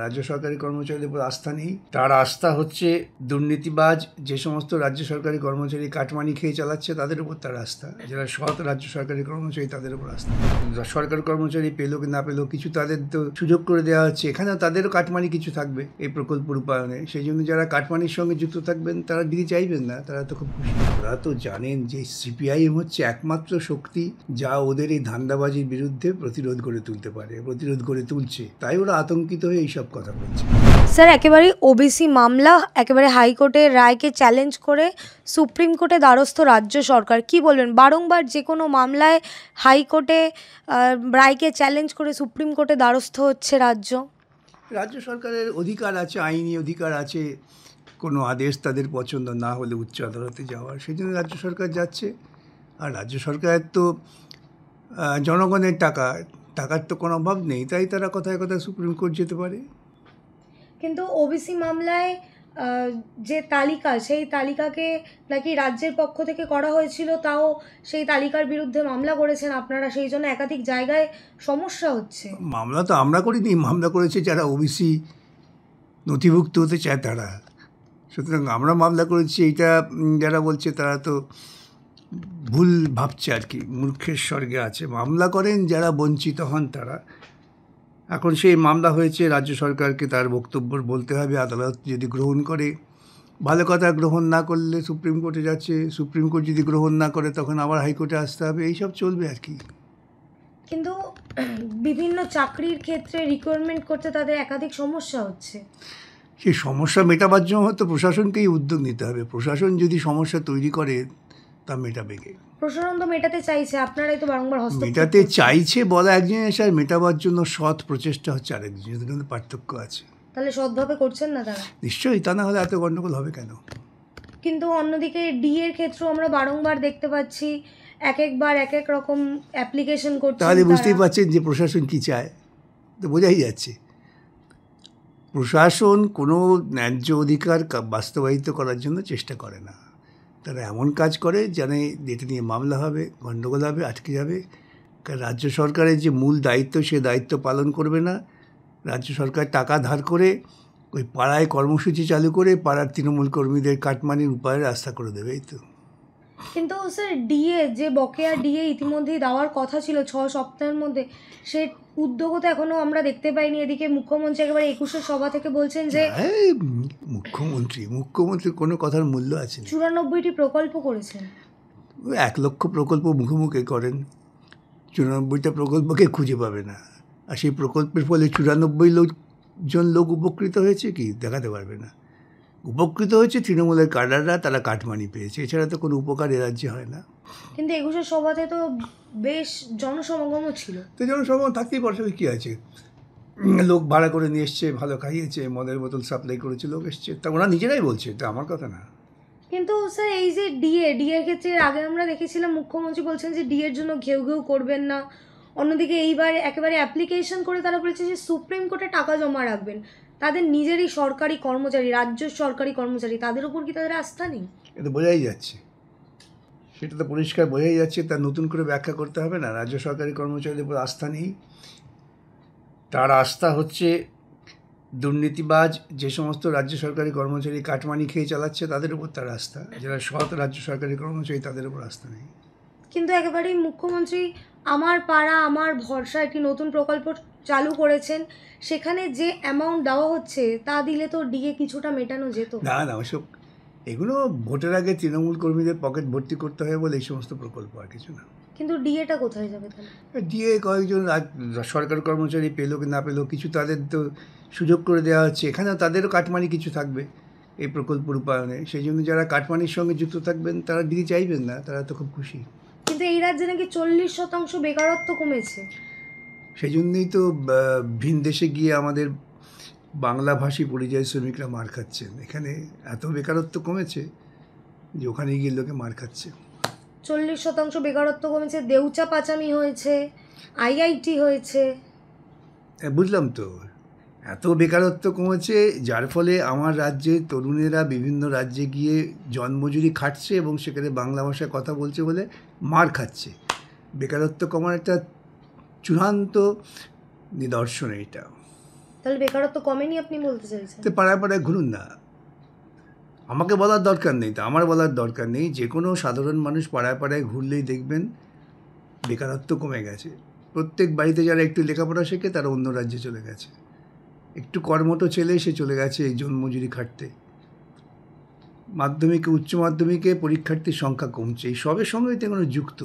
রাজ্য সরকারি কর্মচারীদের উপর আস্থা নেই। তার আস্থা হচ্ছে দুর্নীতিবাজ যে সমস্ত রাজ্য সরকারি কর্মচারী কাটমানি খেয়ে চালাচ্ছে তাদের উপর তার আস্থা। যারা সৎ রাজ্য সরকারি কর্মচারী তাদের উপর আস্থা। সরকারি কর্মচারী পেলো কি না পেলো কিছু তাদের তো সুযোগ করে দেওয়া হচ্ছে, এখানেও তাদেরও কাটমানি কিছু থাকবে এই প্রকল্প রূপায়ণে। সেই জন্য যারা কাটমানির সঙ্গে যুক্ত থাকবেন তারা দিতে চাইবেন না, তারা তো খুব খুশি। ওরা তো জানেন যে সিপিআইএম হচ্ছে একমাত্র শক্তি যা ওদের এই ধান্দাবাজির বিরুদ্ধে প্রতিরোধ গড়ে তুলতে পারে, প্রতিরোধ গড়ে তুলছে, তাই ওরা আতঙ্কিত হয়ে এইসব কথা বলছে। স্যার, একেবারে ওবিসি মামলা একেবারে হাইকোর্টের রায়কে চ্যালেঞ্জ করে সুপ্রিম কোর্টে দ্বারস্থ রাজ্য সরকার, কি বলবেন? বারংবার যে কোনো মামলায় হাইকোর্টে রায়কে চ্যালেঞ্জ করে সুপ্রিম কোর্টে দ্বারস্থ হচ্ছে রাজ্য সরকারের অধিকার আছে, আইনি অধিকার আছে কোনো আদেশ তাদের পছন্দ না হলে উচ্চ আদালতে যাওয়ার, সেই জন্য রাজ্য সরকার যাচ্ছে। আর রাজ্য সরকারের তো জনগণের টাকার তো কোনো অভাব নেই, তাই তারা কথায় কথায় সুপ্রিম কোর্ট যেতে পারে। কিন্তু ওবিসি মামলায় যে তালিকা, সেই তালিকাকে নাকি রাজ্যের পক্ষ থেকে করা হয়েছিল, তাও সেই তালিকার বিরুদ্ধে মামলা করেছেন আপনারা, সেই জন্য একাধিক জায়গায় সমস্যা হচ্ছে। মামলা তো আমরা করিনি, মামলা করেছে যারা ওবিসি নথিভুক্ত হতে চায় তারা। সুতরাং আমরা মামলা করেছি, এইটা যারা বলছে তারা তো ভুল ভাবছে আর কি, মূর্খের স্বর্গে আছে। মামলা করেন যারা বঞ্চিত হন তারা। এখন সেই মামলা হয়েছে, রাজ্য সরকারকে তার বক্তব্য বলতে হবে, আদালত যদি গ্রহণ করে ভালো কথা, গ্রহণ না করলে সুপ্রিম কোর্টে যাচ্ছে, সুপ্রিম কোর্ট যদি গ্রহণ না করে তখন আবার হাইকোর্টে আসতে হবে, এইসব চলবে আর কি। কিন্তু বিভিন্ন চাকরির ক্ষেত্রে রিক্রুটমেন্ট করতে তাদের একাধিক সমস্যা হচ্ছে। সেই সমস্যা মেটাবার জন্য হয়তো প্রশাসনকেই উদ্যোগ নিতে হবে। প্রশাসন যদি সমস্যা তৈরি করে তা মেটাবে কে? প্রশাসন তো মেটাতে চাইছে, আপনারাই তো বারংবার হস্তক্ষেপ। মেটাতে চাইছে বলা এক জিনিস, আর মেটাবার জন্য সৎ প্রচেষ্টা হচ্ছে আরেক জিনিস, কিন্তু পার্থক্য আছে। তাহলে সৎভাবে করছেন না তারা? নিশ্চয়ই, তা না হলে এত গণ্ডগোল হবে কেন? কিন্তু অন্যদিকে ডিএর ক্ষেত্রেও আমরা বারংবার দেখতে পাচ্ছি এক একবার এক এক রকম অ্যাপ্লিকেশন করছে। তাহলে বুঝতেই পারছেন যে প্রশাসন কী চায়, তো বোঝাই যাচ্ছে। প্রশাসন কোনো ন্যায্য অধিকার বাস্তবায়িত করার জন্য চেষ্টা করে না, তারা এমন কাজ করে জানে যেটা নিয়ে মামলা হবে, গণ্ডগোল হবে, আটকে যাবে। কারণ রাজ্য সরকারের যে মূল দায়িত্ব, সে দায়িত্ব পালন করবে না। রাজ্য সরকার টাকা ধার করে ওই পাড়ায় কর্মসূচি চালু করে পাড়ার তৃণমূল কর্মীদের কাটমানির উপায়ে রাস্তা করে দেবে, এই তো। কিন্তু স্যার, ডিএ যে বকেয়া ডিএ ইতিমধ্যেই দেওয়ার কথা ছিল 6 সপ্তাহের মধ্যে, সে উদ্যোগও তো এখনো আমরা দেখতে পাইনি। এদিকে মুখ্যমন্ত্রী একেবারে 21 সভা থেকে বলছেন যে মুখ্যমন্ত্রীর কোনো কথার মূল্য আছে না। 94টি প্রকল্প করেছেন। 1 লক্ষ প্রকল্প মুখোমুখি করেন, 94টা প্রকল্পকে খুঁজে পাবে না। আর সেই প্রকল্পের ফলে 94 জন লোক উপকৃত হয়েছে কি দেখাতে পারবে না। উপকৃত হয়েছে তৃণমূলের কাডাররা, তারা কাটমানি পেয়েছে, এছাড়া তো কোনো উপকার এ রাজ্যে হয় না। কিন্তু 21 সভাতে তো বেশ জনসমাগমও ছিল। তো জনসমাগম থাকতেই পারে, কী আছে? লোক ভাড়া করে নিয়ে এসছে, ভালো খাইয়েছে, মদের বোতল সাপ্লাই করেছে, লোক এসছে, তা ওরা নিজেরাই বলছে, এটা আমার কথা না। কিন্তু স্যার, এই যে ডিএর ক্ষেত্রে আগে আমরা দেখেছিলাম মুখ্যমন্ত্রী বলছেন যে ডিএর জন্য ঘেউ ঘেউ করবেন না। অন্যদিকে এইবার একেবারে অ্যাপ্লিকেশন করে তারা বলেছে যে সুপ্রিম কোর্টে টাকা জমা রাখবেন। তাদের নিজেরই সরকারি কর্মচারী, রাজ্য সরকারি কর্মচারী, তাদের উপর কি তাদের আস্থা নেই? এটা বোঝাই যাচ্ছে, সেটা তো পরিষ্কার বোঝাই যাচ্ছে, তার নতুন করে ব্যাখ্যা করতে হবে না। রাজ্য সরকারি কর্মচারীদের উপর আস্থা নেই, তার আস্থা হচ্ছে দুর্নীতিবাজ যে সমস্ত রাজ্য সরকারি কর্মচারী কাটমানি খেয়ে চালাচ্ছে তাদের উপর তার আস্থা। যারা সৎ রাজ্য সরকারি কর্মচারী তাদের উপর আস্থা নেই। কিন্তু একেবারেই মুখ্যমন্ত্রী আমার পাড়া আমার ভরসা একটি নতুন প্রকল্প চালু করেছেন, সেখানে যে অ্যামাউন্ট দেওয়া হচ্ছে তা দিলে তো ডিএ কিছুটা মেটানো যেত। না না, ওসব এগুলো ভোটের আগে তৃণমূল কর্মীদের পকেট ভর্তি করতে হয় বলে এই সমস্ত প্রকল্প, আর কিছু না। কিন্তু ডিএটা কোথায় যাবে তাহলে? ডিএ কয়েকজন সরকারি কর্মচারী পেলো কি না পেলো কিছু তাদের তো সুযোগ করে দেওয়া হচ্ছে, এখানেও তাদেরও কাটমানি কিছু থাকবে এই প্রকল্প রূপায়ণে। সেই জন্য যারা কাটমানির সঙ্গে যুক্ত থাকবেন তারা দিতে চাইবেন না, তারা তো খুব খুশি। কিন্তু এই রাজ্যে নাকি 40% বেকারত্ব কমেছে। সেই জন্যই তো ভিন দেশে গিয়ে আমাদের বাংলাভাষী পরিযায়ী শ্রমিকরা মার খাচ্ছেন। এখানে এত বেকারত্ব কমেছে যে ওখানে গিয়ে লোকে মার খাচ্ছে। 40% বেকারত্ব কমেছে, দেউচা পাচামি হয়েছে, আইআইটি হয়েছে। বুঝলাম তো, এত বেকারত্ব কমেছে যার ফলে আমার রাজ্যে তরুণেরা বিভিন্ন রাজ্যে গিয়ে জন্মজুরি খাটছে এবং সেখানে বাংলা ভাষায় কথা বলছে বলে মার খাচ্ছে। বেকারত্ব কমার একটা চূড়ান্ত নিদর্শন এটা। তাহলে বেকারত্ব কমেনি আপনি বলতে চাইছেন? তো পাড়ায় পাড়ায় ঘুরুন না, আমাকে বলার দরকার নেই, তো আমার বলার দরকার নেই, যে কোনো সাধারণ মানুষ পাড়ায় পাড়ায় ঘুরলেই দেখবেন বেকারত্ব কমে গেছে। প্রত্যেক বাড়িতে যারা একটু লেখাপড়া শেখে তারা অন্য রাজ্যে চলে গেছে, একটু কর্মঠ ছেলে সে চলে গেছে এই জন্মজুরি খাটতে। মাধ্যমিকে উচ্চ মাধ্যমিকে পরীক্ষার্থীর সংখ্যা কমছে, এই সবের সঙ্গে এটা কোনো যুক্ত।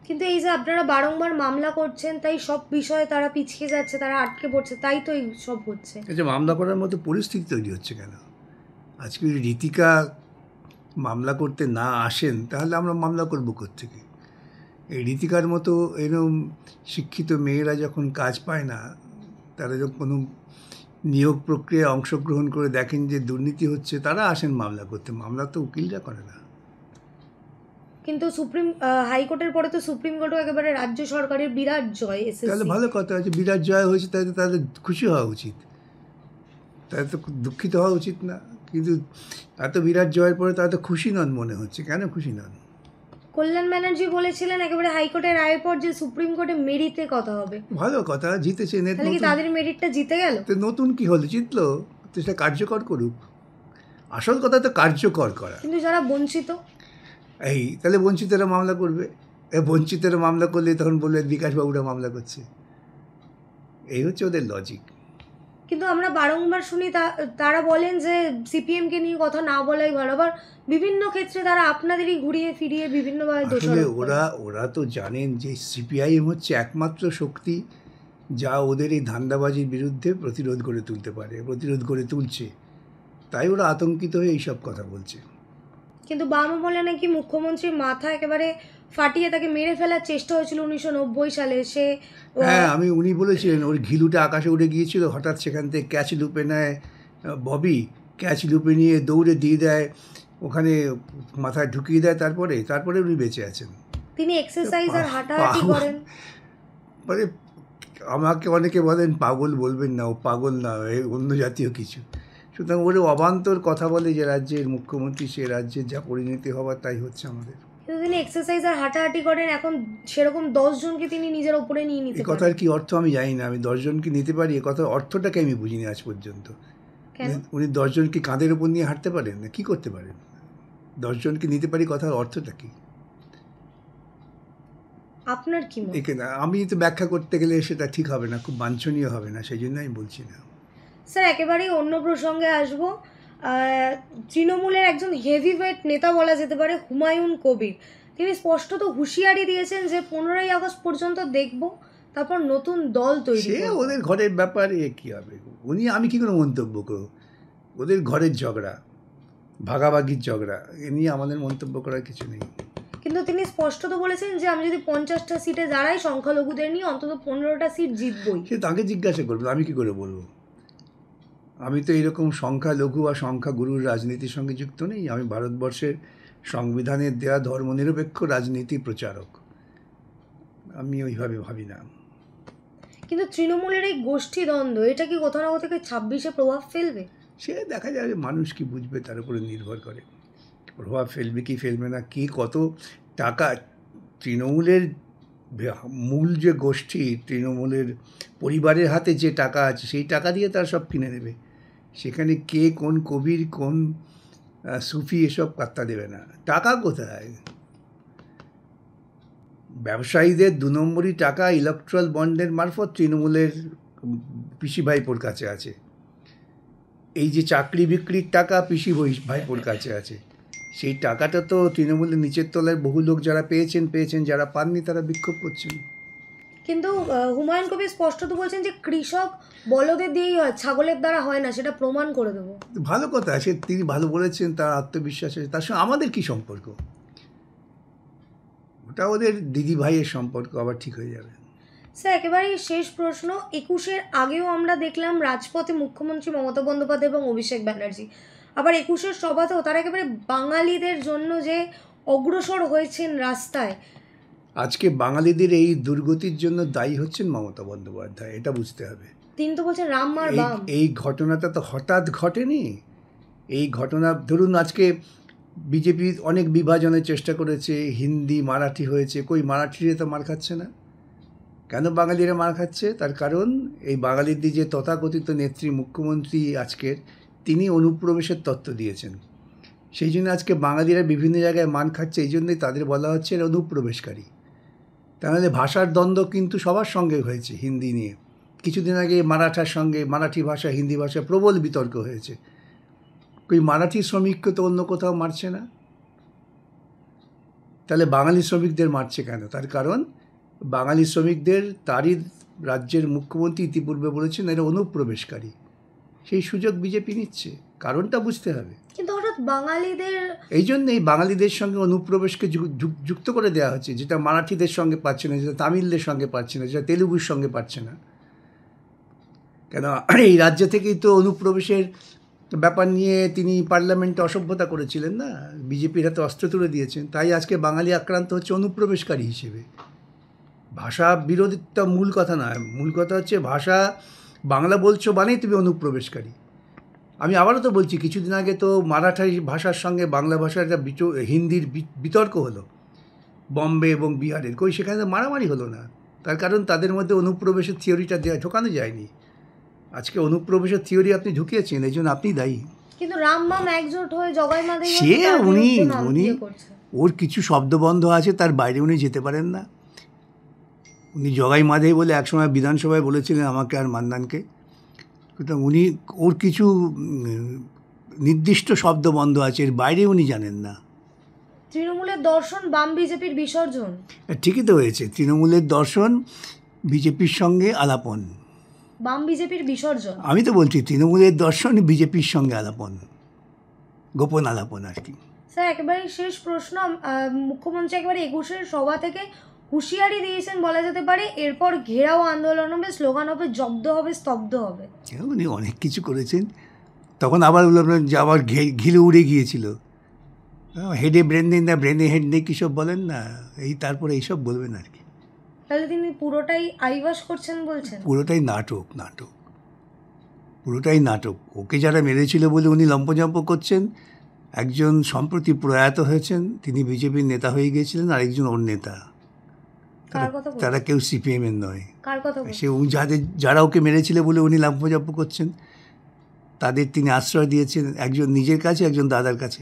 কিন্তু এই যে আপনারা বারংবার মামলা করছেন, তাই সব বিষয়ে তারা পিছিয়ে যাচ্ছে, তারা আটকে পড়ছে, তাই তো এই সব হচ্ছে। যে মামলা করার মতো পরিস্থিতি তৈরি হচ্ছে কেন? আজকে যদি ঋতিকা মামলা করতে না আসেন তাহলে আমরা মামলা করবো কোত্থেকে? এই ঋতিকার মতো এরকম শিক্ষিত মেয়েরা যখন কাজ পায় না, তারা যখন কোনো নিয়োগ প্রক্রিয়ায় অংশগ্রহণ করে দেখেন যে দুর্নীতি হচ্ছে, তারা আসেন মামলা করতে। মামলা তো উকিলরা করে না। কিন্তু হাইকোর্টের পরে তো সুপ্রিম কোর্টও একেবারে রাজ্য সরকারের বিরাট জয় তাহলে এসএসসি। ভালো কথা আছে, বিরাট জয় হয়েছে, তাহলে তাদের খুশি হওয়া উচিত, তাদের তো দুঃখিত হওয়া উচিত না। কিন্তু এত বিরাট জয়ের পরে তারা তো খুশি নন মনে হচ্ছে। কেন খুশি নন? কল্যাণ ব্যানার্জি বলেছিলেন একেবারে হাইকোর্টের রায়ের পর যে সুপ্রিম কোর্টে মেরিটে কথা হবে। ভালো কথা, জিতেছে। তাহলে কি তাদের মেরিটটা জিতে গেল? তো নতুন কি হলো, জিতলো তো, সেটা কার্যকর করুক। আসল কথা তো কার্যকর করা। কিন্তু যারা বঞ্চিত, এই তাহলে বঞ্চিতরা মামলা করবে, বঞ্চিতরা মামলা করলে তখন বলবে বিকাশবাবুরা মামলা করছে। এই হচ্ছে ওদের লজিক। কিন্তু আমরা বারংবার শুনি তারা বলেন যে সিপিএমকে নিয়ে কথা না বলাই ভালো, আবার বিভিন্ন ক্ষেত্রে তারা আপনাদেরই ঘুরিয়ে ফিরিয়ে বিভিন্নভাবে আসলে দোষারোপ করে। ওরা তো জানেন যে সিপিআইএম হচ্ছে একমাত্র শক্তি যা ওদের এই ধান্দাবাজির বিরুদ্ধে প্রতিরোধ গড়ে তুলতে পারে, প্রতিরোধ গড়ে তুলছে, তাই ওরা আতঙ্কিত হয়ে এইসব কথা বলছে। কিন্তু বাম আমলে নাকি মুখ্যমন্ত্রীর মাথা একেবারে ফাটিয়ে তাকে মেরে ফেলার চেষ্টা হয়েছিল 1990 সালে। হ্যাঁ, উনি বলেছিলেন ওর ঘিলুটা আকাশে উড়ে গিয়েছিল, হঠাৎ সেখান থেকে ক্যাচ লুপে নেয় ববি, ক্যাচ লুপে নিয়ে দৌড়ে দিয়ে দেয়, ওখানে মাথায় ঢুকিয়ে দেয়, তারপরে উনি বেঁচে আছেন। তিনি এক্সারসাইজ আর হাঁটাহাঁটি করেন। মানে আমাকে অনেকে বলেন পাগল, বলবেন না, ও পাগল না, অন্য জাতীয় কিছু। সুতরাং ওর অবান্তর কথা বলে যে রাজ্যের মুখ্যমন্ত্রী, সে রাজ্যের যা পরিণতি হওয়ার তাই হচ্ছে আমাদের। কিন্তু তিনি এক্সারসাইজ আর হাঁটাহাঁটি করেন, এখন সেরকম 10 জনকে তিনি নিজের ওপরে নিয়ে নিতে এই পারেন। কথার কি অর্থ আমি জানি না, আমি 10 জনকে নিতে পারি, এ কথার অর্থটাকে আমি বুঝিনি আজ পর্যন্ত। কেন? উনি 10 জনকে কাঁধের ওপর নিয়ে হাঁটতে পারেন না, কী করতে পারেন? 10 জনকে নিতে পারি কথার অর্থটা কি? আপনার কি মত? এখানে আমি তো ব্যাখ্যা করতে গেলে সেটা ঠিক হবে না, খুব বাঞ্ছনীয় হবে না, সেই জন্য আমি বলছি না। স্যার একেবারেই অন্য প্রসঙ্গে আসবো। তৃণমূলের একজন হেভিওয়েট নেতা বলা যেতে পারে হুমায়ুন কবির, তিনি স্পষ্টত হুঁশিয়ারি দিয়েছেন যে 15ই আগস্ট পর্যন্ত দেখব, তারপর নতুন দল তৈরি সে করব। ওদের ঘরের ব্যাপারে কী হবে, আমি কী করে মন্তব্য করব? ওদের ঘরের ঝগড়া, ভাগাভাগির ঝগড়া, এ নিয়ে আমাদের মন্তব্য করার কিছু নেই। কিন্তু তিনি স্পষ্টত বলেছেন যে আমি যদি 50টা সিটে দাঁড়াই, সংখ্যালঘুদের নিয়ে অন্তত 15টা সিট জিতবই। সে তাকে জিজ্ঞাসা করবে, আমি কী করে বলবো? আমি তো এরকম সংখ্যালঘু বা সংখ্যাগুরুর রাজনীতির সঙ্গে যুক্ত নেই। আমি ভারতবর্ষের সংবিধানের দেয়া ধর্মনিরপেক্ষ রাজনীতি প্রচারক, আমি ওইভাবে ভাবি না। কিন্তু তৃণমূলের এই গোষ্ঠী দ্বন্দ্ব, এটা কি কোথাও না কোথাও থেকে 26-এ প্রভাব ফেলবে? সে দেখা যাবে, মানুষ কি বুঝবে তার উপরে নির্ভর করে। প্রভাব ফেলবে কি ফেলবে না, কি কত টাকা তৃণমূলের মূল যে গোষ্ঠী, তৃণমূলের পরিবারের হাতে যে টাকা আছে, সেই টাকা দিয়ে তারা সব কিনে নেবে। সেখানে কে কোন কবির, কোন সুফি, এসব পাত্তা দেবে না। টাকা কোথায়? ব্যবসায়ীদের 2 নম্বরই টাকা ইলেকট্রাল বন্ডের মারফত তৃণমূলের পিসি ভাইপোর কাছে আছে। এই যে চাকরি বিক্রির টাকা পিসি ভাইপোর কাছে আছে। সেই টাকাটা তো তৃণমূলের নিচের তলায় বহু লোক যারা পেয়েছেন, যারা পাননি তারা বিক্ষোভ করছেন। কিন্তু হুমায়ুন কবির স্পষ্টত বলছেন যে কৃষক বলদের দিয়েই হয়, ছাগলের দ্বারা হয় না, সেটা প্রমাণ করে দেবো। ভালো কথা, তিনি ভালো বলেছেন, তার আত্মবিশ্বাস আছে। তার সঙ্গে আমাদের কি সম্পর্ক? ওটা ওদের দিদি ভাইয়ের সম্পর্ক, আবার ঠিক হয়ে যাবে। স্যার একেবারেই শেষ প্রশ্ন, 21-এর আগেও আমরা দেখলাম রাজপথে মুখ্যমন্ত্রী মমতা বন্দ্যোপাধ্যায় এবং অভিষেক ব্যানার্জি, আবার 21-এর সভাতেও তারা একেবারে বাঙালিদের জন্য যে অগ্রসর হয়েছেন রাস্তায়। আজকে বাঙালিদের এই দুর্গতির জন্য দায়ী হচ্ছেন মমতা বন্দ্যোপাধ্যায়, এটা বুঝতে হবে। তিনি তো বলছেন রাম মার বাম। এই ঘটনাটা তো হঠাৎ ঘটেনি। এই ঘটনা ধরুন, আজকে বিজেপি অনেক বিভাজনের চেষ্টা করেছে, হিন্দি মারাঠি হয়েছে, কই মারাঠিরে তো মার খাচ্ছে না কেন বাঙালিরা মার খাচ্ছে? তার কারণ এই বাঙালিদের যে তথাকথিত নেত্রী মুখ্যমন্ত্রী আজকের, তিনি অনুপ্রবেশের তত্ত্ব দিয়েছেন। সেই জন্য আজকে বাঙালিরা বিভিন্ন জায়গায় মান খাচ্ছে, এই জন্যই তাদের বলা হচ্ছে এরা অনুপ্রবেশকারী। তাহলে ভাষার দ্বন্দ্ব কিন্তু সবার সঙ্গে হয়েছে হিন্দি নিয়ে। কিছুদিন আগে মারাঠার সঙ্গে, মারাঠি ভাষা হিন্দি ভাষা প্রবল বিতর্ক হয়েছে। ওই মারাঠি শ্রমিককে তো অন্য কোথাও মারছে না, তাহলে বাঙালি শ্রমিকদের মারছে কেন? তার কারণ বাঙালি শ্রমিকদের তারই রাজ্যের মুখ্যমন্ত্রী ইতিপূর্বে বলেছেন এরা অনুপ্রবেশকারী। সেই সুযোগ বিজেপি নিচ্ছে, কারণটা বুঝতে হবে। কিন্তু হঠাৎ বাঙালিদের এই জন্যই বাঙালিদের সঙ্গে অনুপ্রবেশকে যুক্ত করে দেওয়া হচ্ছে, যেটা মারাঠিদের সঙ্গে পাচ্ছে না, যেটা তামিলদের সঙ্গে পাচ্ছে না, যেটা তেলুগুর সঙ্গে পাচ্ছে না। কেন এই রাজ্য থেকেই তো অনুপ্রবেশের ব্যাপার নিয়ে তিনি পার্লামেন্টে অসভ্যতা করেছিলেন না, বিজেপির হাতে অস্ত্র তুলে দিয়েছেন। তাই আজকে বাঙালি আক্রান্ত হচ্ছে অনুপ্রবেশকারী হিসেবে। ভাষা বিরোধিতা মূল কথা নয়, মূল কথা হচ্ছে ভাষা বাংলা বলছো মানেই তুমি অনুপ্রবেশকারী। আমি আবারও তো বলছি, কিছুদিন আগে তো মারাঠি ভাষার সঙ্গে বাংলা ভাষার একটা হিন্দির বিতর্ক হলো বম্বে এবং বিহারের। কই সেখানে মারামারি হলো না, তার কারণ তাদের মধ্যে অনুপ্রবেশের থিওরিটা ঢোকানো যায়নি। আজকে অনুপ্রবেশের থিওরি আপনি ঢুকিয়েছেন, এই জন্য আপনি দায়ী। কিন্তু রামমাম একজোট হয়ে জগাই মাদেই সে উনি ওর কিছু শব্দবন্ধ আছে, তার বাইরে উনি যেতে পারেন না। উনি জগাই মাদেই বলে একসময় বিধানসভায় বলেছিলেন আমাকে আর মান্নানকে, কিন্তু উনি ওর কিছু নির্দিষ্ট শব্দ বন্ধ আছে, এর বাইরে উনি জানেন না। তৃণমূলের দর্শন বাম বিজেপির বিসর্জন, ঠিকই তো হয়েছে, তৃণমূলের দর্শন বিজেপির সঙ্গে আলাপন, বাম বিজেপির বিসর্জন। আমি তো বলছি তৃণমূলের দর্শন বিজেপির সঙ্গে আলাপন, গোপন আলাপন আর কি। স্যার একেবারে শেষ প্রশ্ন, মুখ্যমন্ত্রী একেবারে 21-এর সভা থেকে হুঁশিয়ারি দিয়েছেন বলা যেতে পারে, এরপর ঘেরাও আন্দোলন হবে, স্লোগান হবে, জব্দ হবে, স্তব্ধ হবে। উনি অনেক কিছু করেছেন, তখন আবার যে আবার ঘিলে উড়ে গিয়েছিল, হেডে ব্রেন নেই না, ব্রেনে হেড নেই, কী সব বলেন না, এই তারপরে এইসব বলবেন আর কি। তাহলে তিনি পুরোটাই আইবাস করছেন বলছেন? পুরোটাই নাটক, পুরোটাই নাটক। ওকে যারা মেরেছিল বলে উনি লম্পজম্প করছেন। একজন সম্প্রতি প্রয়াত হয়েছেন, তিনি বিজেপির নেতা হয়ে গিয়েছিলেন, আরেকজন ওর নেতা। তারা কেউ সিপিএমের নয়। সে যারা ওকে মেরেছিল বলে উনি লম্পজম্প করছেন, তাদের তিনি আশ্রয় দিয়েছেন, একজন নিজের কাছে, একজন দাদার কাছে।